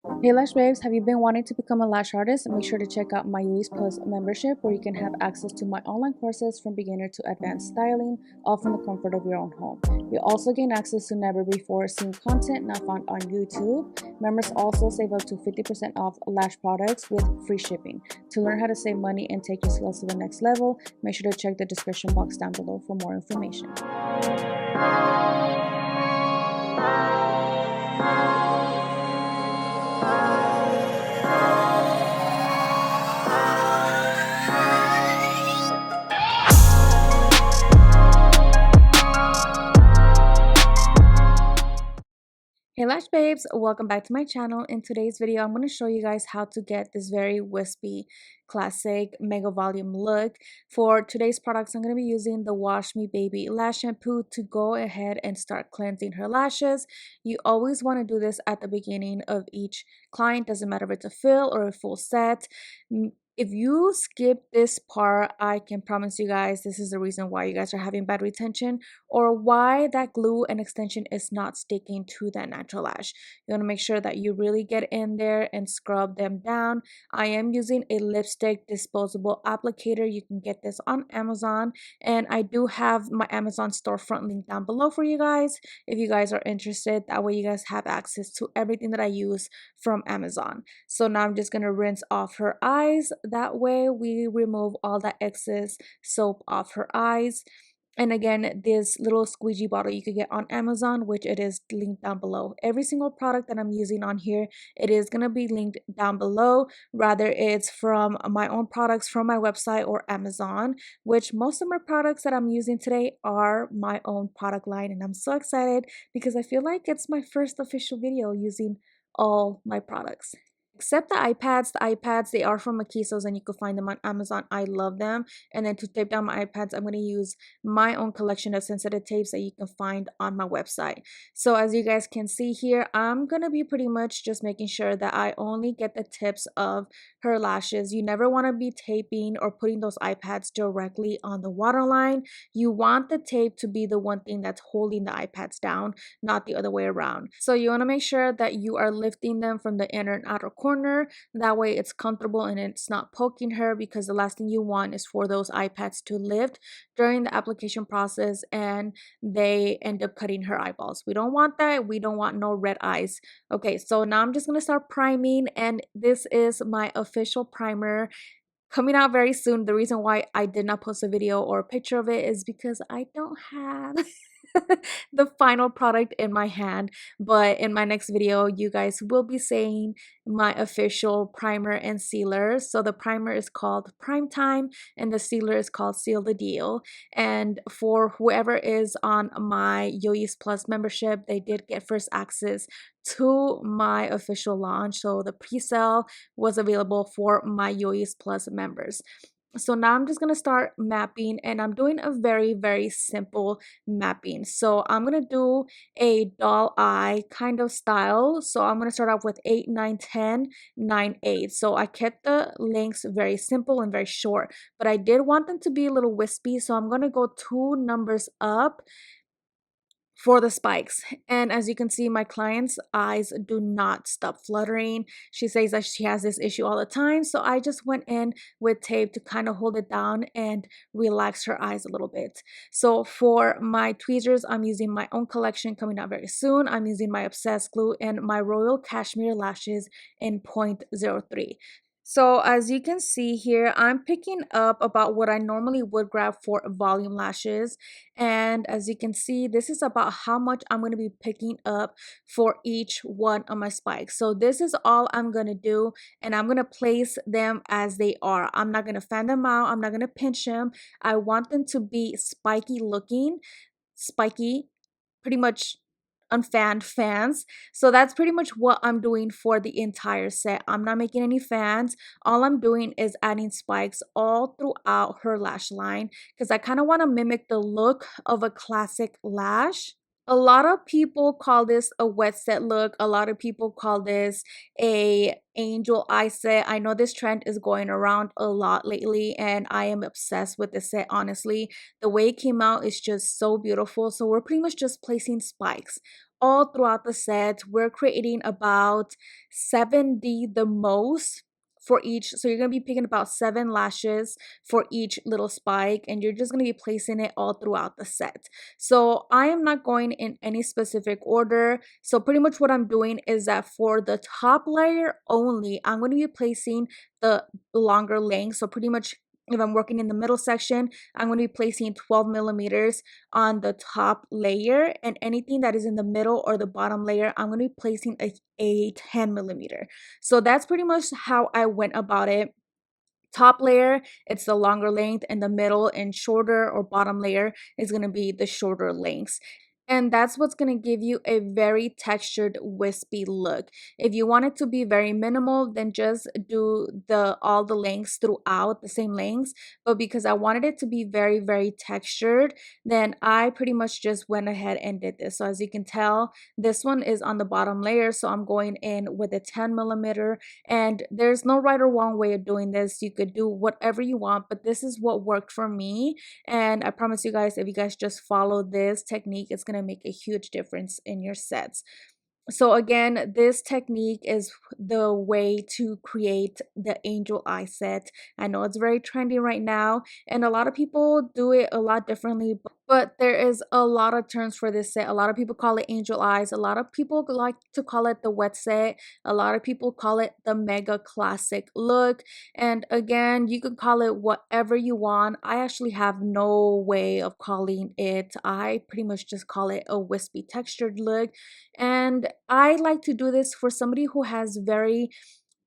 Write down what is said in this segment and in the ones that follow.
Hey Lash Babes, have you been wanting to become a lash artist? Make sure to check out my xoxo Plus membership where you can have access to my online courses from beginner to advanced styling, all from the comfort of your own home. You also gain access to never before seen content not found on YouTube. Members also save up to 50% off lash products with free shipping. To learn how to save money and take your skills to the next level, make sure to check the description box down below for more information. Hey Lash Babes, welcome back to my channel. In today's video, I'm going to show you guys how to get this very wispy, classic, mega volume look. For today's products, I'm going to be using the Wash Me Baby Lash Shampoo to go ahead and start cleansing her lashes. You always want to do this at the beginning of each client, doesn't matter if it's a fill or a full set. If you skip this part, I can promise you guys this is the reason why you guys are having bad retention or why that glue and extension is not sticking to that natural lash. You want to make sure that you really get in there and scrub them down. I am using a lipstick disposable applicator. You can get this on Amazon, and I do have my Amazon storefront link down below for you guys if you guys are interested. That way you guys have access to everything that I use from Amazon. So now I'm just going to rinse off her eyes. That way we remove all that excess soap off her eyes. And again, this little squeegee bottle you could get on Amazon, which it is linked down below. Every single product that I'm using on here, it is going to be linked down below. Rather, it's from my own products from my website or Amazon, which most of my products that I'm using today are my own product line. And I'm so excited because I feel like it's my first official video using all my products. Except the iPads, they are from Xoxo's and you can find them on Amazon. I love them. And then to tape down my iPads, I'm going to use my own collection of sensitive tapes that you can find on my website. So as you guys can see here, I'm going to be pretty much just making sure that I only get the tips of her lashes. You never want to be taping or putting those iPads directly on the waterline. You want the tape to be the one thing that's holding the iPads down, not the other way around. So you want to make sure that you are lifting them from the inner and outer corner. That way it's comfortable and it's not poking her, because the last thing you want is for those iPads to lift during the application process and they end up cutting her eyeballs. We don't want that. We don't want no red eyes. Okay, so now I'm just going to start priming, and this is my official primer coming out very soon. The reason why I did not post a video or a picture of it is because I don't have the final product in my hand, but in my next video you guys will be seeing my official primer and sealer. So the primer is called Prime Time and the sealer is called Seal the Deal. And for whoever is on my xoxo Plus membership, they did get first access to my official launch. So the pre-sale was available for my xoxo Plus members. So now I'm just going to start mapping, and I'm doing a very, very simple mapping. So I'm going to do a doll eye kind of style. So I'm going to start off with 8, 9, 10, 9, 8. So I kept the lengths very simple and very short, but I did want them to be a little wispy. So I'm going to go 2 numbers up for the spikes. And as you can see, my client's eyes do not stop fluttering. She says that she has this issue all the time, so I just went in with tape to kind of hold it down and relax her eyes a little bit. So for my tweezers, I'm using my own collection coming out very soon. I'm using my Obsessed glue and my Royal Cashmere lashes in 0.03. So as you can see here, I'm picking up about what I normally would grab for volume lashes. And as you can see, this is about how much I'm going to be picking up for each one of my spikes. So this is all I'm going to do, and I'm going to place them as they are. I'm not going to fan them out. I'm not going to pinch them. I want them to be spiky looking, spiky, pretty much unfanned fans. So that's pretty much what I'm doing for the entire set. I'm not making any fans. All I'm doing is adding spikes all throughout her lash line because I kind of want to mimic the look of a classic lash. A lot of people call this a wet set look. A lot of people call this a angel eye set. I know this trend is going around a lot lately and I am obsessed with this set, honestly. The way it came out is just so beautiful. So we're pretty much just placing spikes all throughout the set. We're creating about 70 the most for each. So you're going to be picking about 7 lashes for each little spike, and you're just going to be placing it all throughout the set. So I am not going in any specific order. So pretty much what I'm doing is that for the top layer only, I'm going to be placing the longer length. So pretty much if I'm working in the middle section, I'm going to be placing 12 millimeters on the top layer, and anything that is in the middle or the bottom layer, I'm going to be placing a 10 millimeter. So that's pretty much how I went about it. Top layer, it's the longer length, and the middle and shorter or bottom layer is going to be the shorter lengths. And that's what's going to give you a very textured, wispy look. If you want it to be very minimal, then just do all the lengths throughout, the same lengths. But because I wanted it to be very, very textured, then I pretty much just went ahead and did this. So as you can tell, this one is on the bottom layer, so I'm going in with a 10 millimeter. And there's no right or wrong way of doing this. You could do whatever you want, but this is what worked for me. And I promise you guys, if you guys just follow this technique, it's going to make a huge difference in your sets. So again, this technique is the way to create the angel eye set. I know it's very trendy right now, and a lot of people do it a lot differently, but there is a lot of terms for this set. A lot of people call it angel eyes. A lot of people like to call it the wet set. A lot of people call it the mega classic look. And again, you can call it whatever you want. I actually have no way of calling it. I pretty much just call it a wispy textured look. And I like to do this for somebody who has very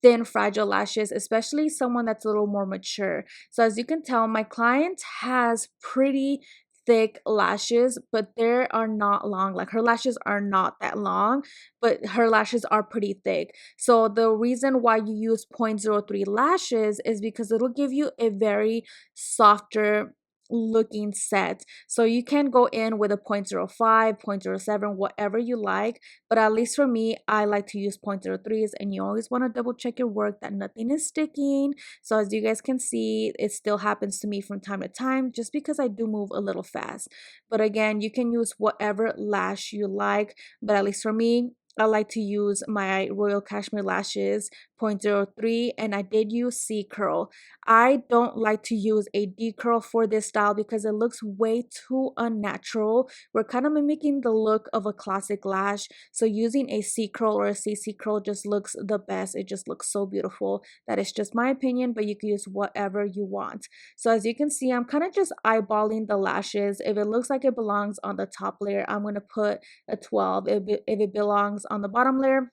thin, fragile lashes, especially someone that's a little more mature. So as you can tell, my client has pretty thick lashes, but they are not long. Like, her lashes are not that long, but her lashes are pretty thick. So the reason why you use 0.03 lashes is because it'll give you a very softer looking set. So you can go in with a 0.05, 0.07, whatever you like, but at least for me, I like to use 0.03s, and you always want to double check your work that nothing is sticking. So as you guys can see, it still happens to me from time to time, just because I do move a little fast. But again, you can use whatever lash you like, but at least for me, I like to use my Royal Cashmere Lashes 0.03, and I did use C curl. I don't like to use a D curl for this style because it looks way too unnatural. We're kind of mimicking the look of a classic lash, so using a C curl or a CC curl just looks the best. It just looks so beautiful. That is just my opinion, but you can use whatever you want. So as you can see, I'm kind of just eyeballing the lashes. If it looks like it belongs on the top layer, I'm going to put a 12. If it belongs on the bottom layer,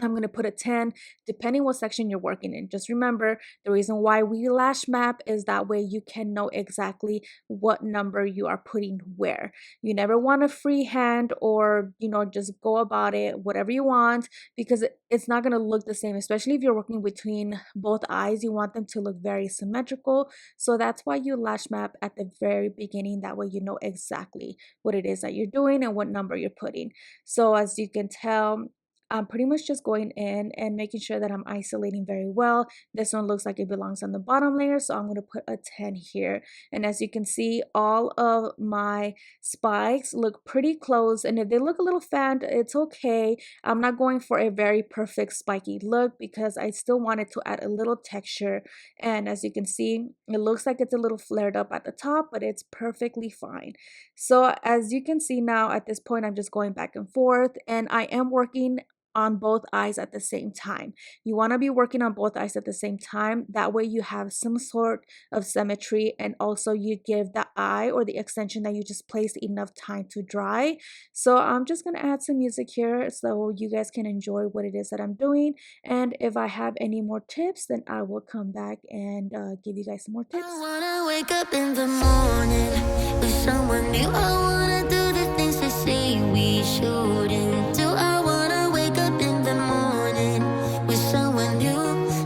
I'm going to put a 10, depending what section you're working in. Just remember, the reason why we lash map is that way you can know exactly what number you are putting where. You never want to freehand or, just go about it whatever you want, because it's not going to look the same, especially if you're working between both eyes. You want them to look very symmetrical. So that's why you lash map at the very beginning. That way you know exactly what it is that you're doing and what number you're putting. So as you can tell, I'm pretty much just going in and making sure that I'm isolating very well. This one looks like it belongs on the bottom layer, so I'm going to put a 10 here. And as you can see, all of my spikes look pretty close, and if they look a little fanned, it's okay. I'm not going for a very perfect spiky look because I still wanted to add a little texture. And as you can see, it looks like it's a little flared up at the top, but it's perfectly fine. So as you can see now, at this point, I'm just going back and forth, and I am working on both eyes at the same time. You want to be working on both eyes at the same time. That way you have some sort of symmetry, and also you give the eye or the extension that you just placed enough time to dry. So I'm just going to add some music here so you guys can enjoy what it is that I'm doing. And if I have any more tips, then I will come back and give you guys some more tips. I wanna wake up in the morning with someone new. I wanna do the things they say we shouldn't do. I wanna wake up in the morning with someone new.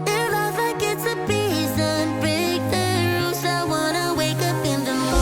Live life like it's a prison, break the rules. I wanna wake up in the morning.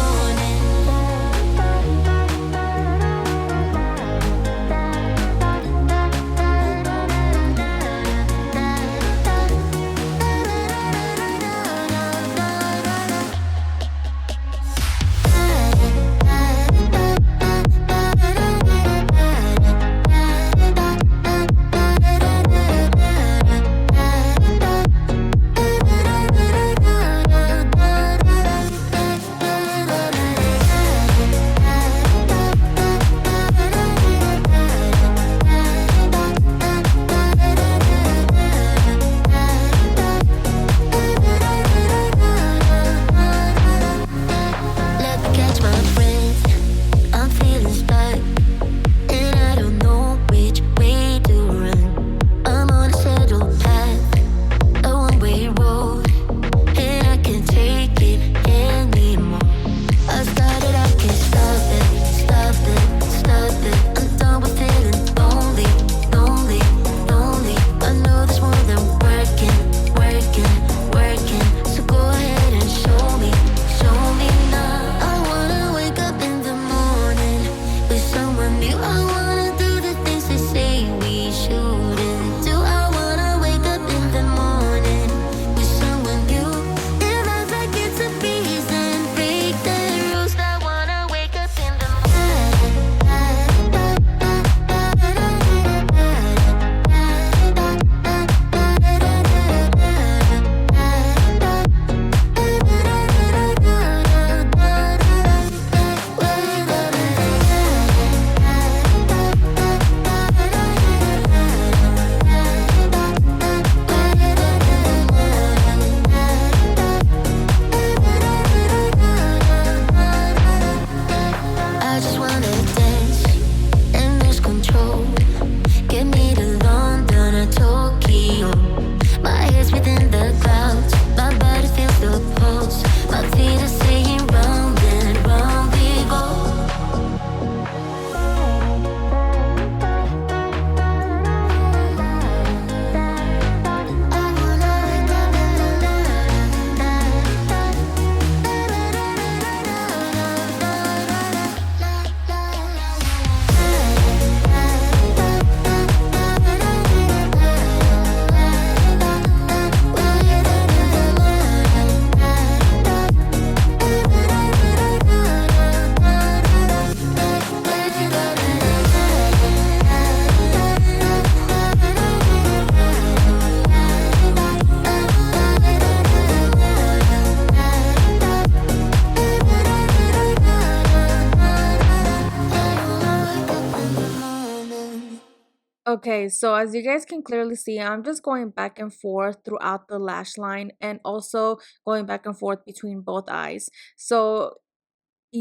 Okay, so as you guys can clearly see, I'm just going back and forth throughout the lash line and also going back and forth between both eyes. So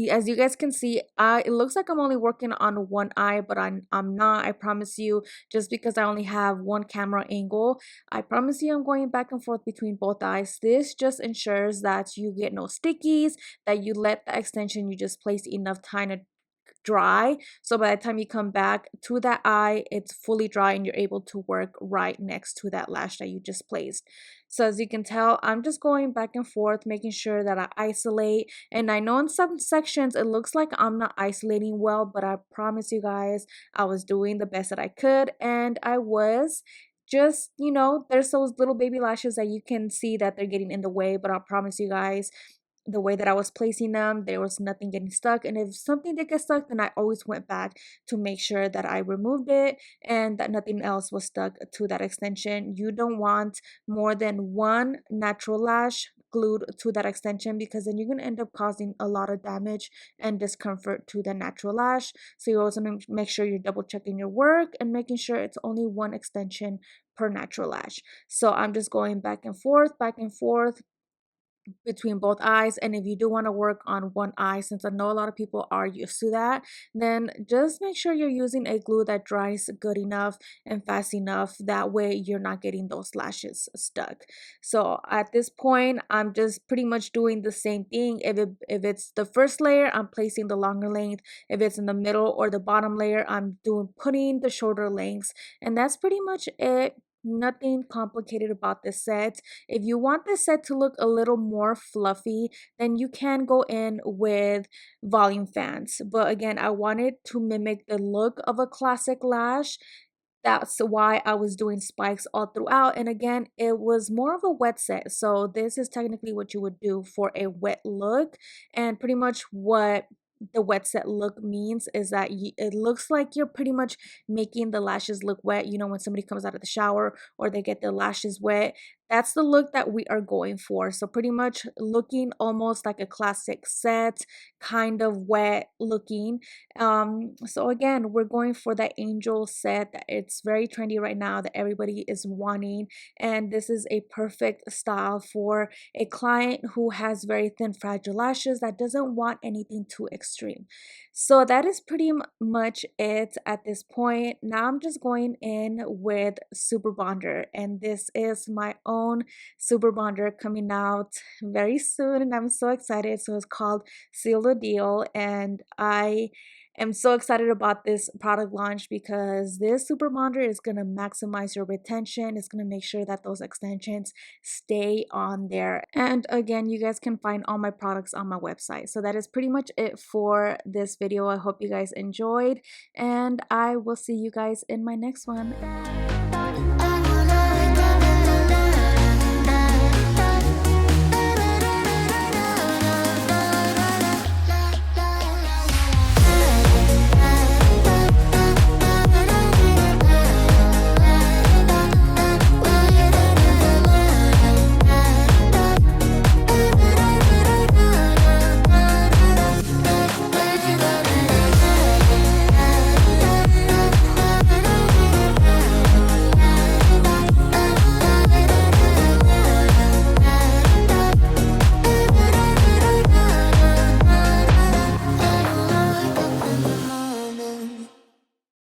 as you guys can see, it looks like I'm only working on one eye, but I'm not. I promise you, just because I only have one camera angle, I promise you I'm going back and forth between both eyes. This just ensures that you get no stickies, that you let the extension you just placed enough time to dry, so by the time you come back to that eye, it's fully dry and you're able to work right next to that lash that you just placed. So as you can tell, I'm just going back and forth, making sure that I isolate. And I know in some sections it looks like I'm not isolating well, but I promise you guys I was doing the best that I could, and I was just, there's those little baby lashes that you can see that they're getting in the way, but I promise you guys, the way that I was placing them, there was nothing getting stuck. And if something did get stuck, then I always went back to make sure that I removed it and that nothing else was stuck to that extension. You don't want more than one natural lash glued to that extension, because then you're going to end up causing a lot of damage and discomfort to the natural lash. So you also make sure you're double checking your work and making sure it's only one extension per natural lash. So I'm just going back and forth between both eyes. And if you do want to work on one eye, since I know a lot of people are used to that, then just make sure you're using a glue that dries good enough and fast enough, that way you're not getting those lashes stuck. So at this point, I'm just pretty much doing the same thing. If it's the first layer, I'm placing the longer length. If it's in the middle or the bottom layer, I'm putting the shorter lengths. And that's pretty much it. Nothing complicated about this set. If you want this set to look a little more fluffy, then you can go in with volume fans. But again, I wanted to mimic the look of a classic lash. That's why I was doing spikes all throughout. And again, it was more of a wet set. So this is technically what you would do for a wet look. And pretty much what the wet set look means is that it looks like you're pretty much making the lashes look wet. You know, when somebody comes out of the shower or they get their lashes wet, that's the look that we are going for. So pretty much looking almost like a classic set, kind of wet looking. So again, we're going for that angel set that it's very trendy right now, that everybody is wanting, and this is a perfect style for a client who has very thin fragile lashes that doesn't want anything too extreme. So that is pretty much it at this point. Now I'm just going in with Superbonder, and this is my own Superbonder coming out very soon, and I'm so excited. So it's called Seal the Deal, and I am so excited about this product launch because this Superbonder is going to maximize your retention. It's going to make sure that those extensions stay on there. And again, you guys can find all my products on my website. So that is pretty much it for this video. I hope you guys enjoyed, and I will see you guys in my next one.